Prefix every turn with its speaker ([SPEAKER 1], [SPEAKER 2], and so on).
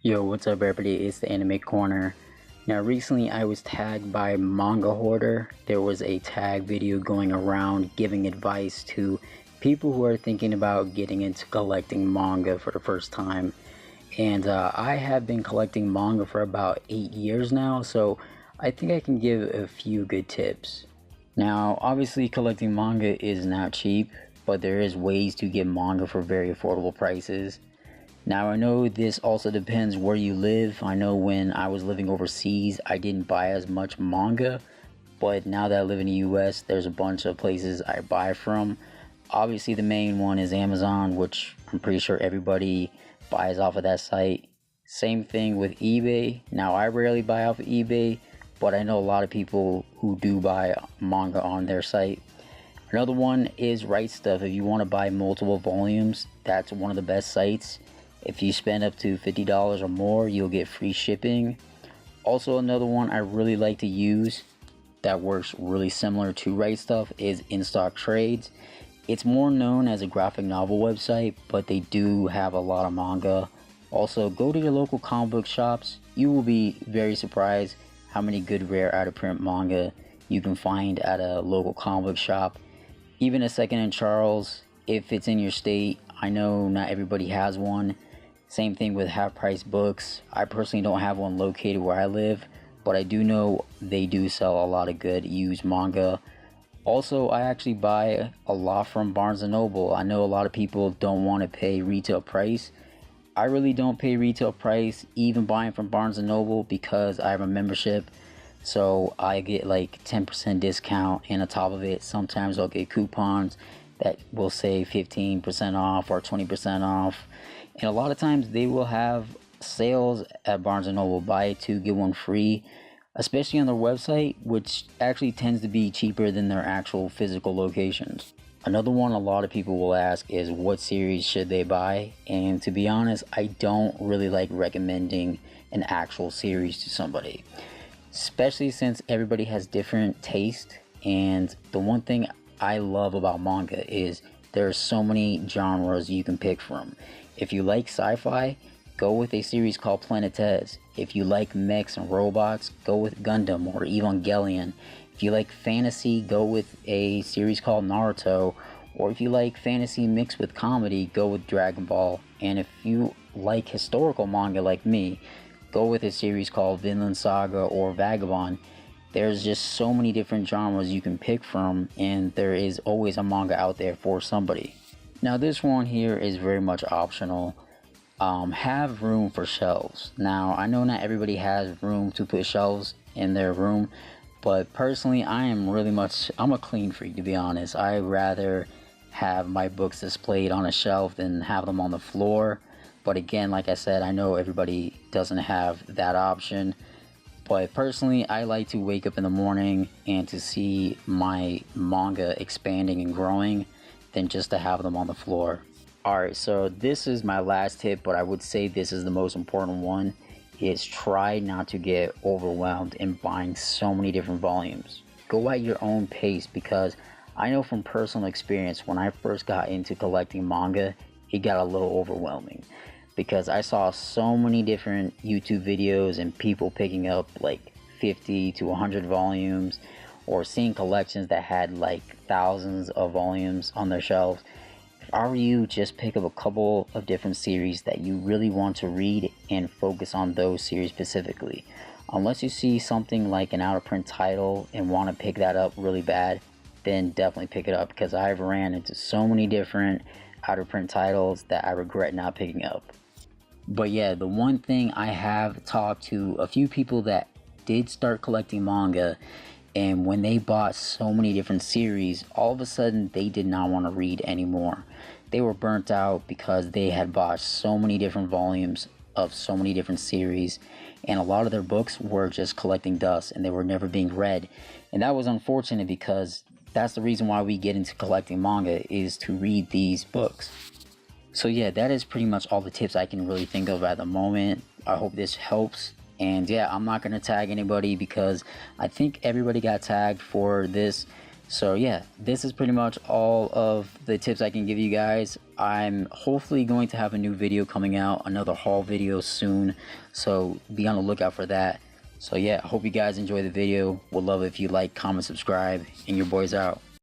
[SPEAKER 1] Yo, what's up everybody, it's the Anime Corner. Now recently I was tagged by Manga Hoarder. There was a tag video going around giving advice to people who are thinking about getting into collecting manga for the first time. And I have been collecting manga for about 8 years now, so I think I can give a few good tips. Now obviously collecting manga is not cheap, but there is ways to get manga for very affordable prices. Now I know this also depends where you live. I know when I was living overseas I didn't buy as much manga, but now that I live in the US there's a bunch of places I buy from. Obviously the main one is Amazon, which I'm pretty sure everybody buys off of that site. Same thing with eBay. Now I rarely buy off of eBay, but I know a lot of people who do buy manga on their site. Another one is Right Stuff. If you want to buy multiple volumes, that's one of the best sites. If you spend up to $50 or more, you'll get free shipping. Also, another one I really like to use that works really similar to Right Stuff is In Stock Trades. It's more known as a graphic novel website, but they do have a lot of manga. Also, go to your local comic book shops. You will be very surprised how many good rare out of print manga you can find at a local comic book shop. Even a Second and Charles, if it's in your state. I know not everybody has one. Same thing with half price books. I personally don't have one located where I live, but I do know they do sell a lot of good used manga. Also, I actually buy a lot from Barnes & Noble. I know a lot of people don't want to pay retail price. I really don't pay retail price even buying from Barnes & Noble because I have a membership. So I get like 10% discount, and on top of it sometimes I'll get coupons that will say 15% off or 20% off. And a lot of times they will have sales at Barnes & Noble, buy 2 get 1 free, especially on their website, which actually tends to be cheaper than their actual physical locations. Another one a lot of people will ask is what series should they buy, and to be honest, I don't really like recommending an actual series to somebody, especially since everybody has different taste. And the one thing I love about manga is there are so many genres you can pick from. If you like sci-fi, go with a series called Planetes. If you like mechs and robots, go with Gundam or Evangelion. If you like fantasy, go with a series called Naruto. Or if you like fantasy mixed with comedy, go with Dragon Ball. And if you like historical manga like me, go with a series called Vinland Saga or Vagabond. There's just so many different genres you can pick from, and there is always a manga out there for somebody. Now this one here is very much optional. Have room for shelves. Now I know not everybody has room to put shelves in their room, but personally I'm a clean freak, to be honest. I rather have my books displayed on a shelf than have them on the floor. But again, like I said, I know everybody doesn't have that option. But personally, I like to wake up in the morning and to see my manga expanding and growing than just to have them on the floor. Alright, so this is my last tip, but I would say this is the most important one, is try not to get overwhelmed in buying so many different volumes. Go at your own pace, because I know from personal experience when I first got into collecting manga, it got a little overwhelming. Because I saw so many different YouTube videos and people picking up like 50 to 100 volumes, or seeing collections that had like thousands of volumes on their shelves. If I were you, just pick up a couple of different series that you really want to read and focus on those series specifically. Unless you see something like an out of print title and want to pick that up really bad, then definitely pick it up, because I've ran into so many different out of print titles that I regret not picking up. But yeah, the one thing, I have talked to a few people that did start collecting manga, and when they bought so many different series, all of a sudden they did not want to read anymore. They were burnt out because they had bought so many different volumes of so many different series, and a lot of their books were just collecting dust and they were never being read. And that was unfortunate, because that's the reason why we get into collecting manga, is to read these books. So yeah, that is pretty much all the tips I can really think of at the moment. I hope this helps. And yeah, I'm not going to tag anybody because I think everybody got tagged for this. So yeah, this is pretty much all of the tips I can give you guys. I'm hopefully going to have a new video coming out, another haul video soon, so be on the lookout for that. So yeah, I hope you guys enjoy the video. Would love it if you like, comment, subscribe, and your boy's out.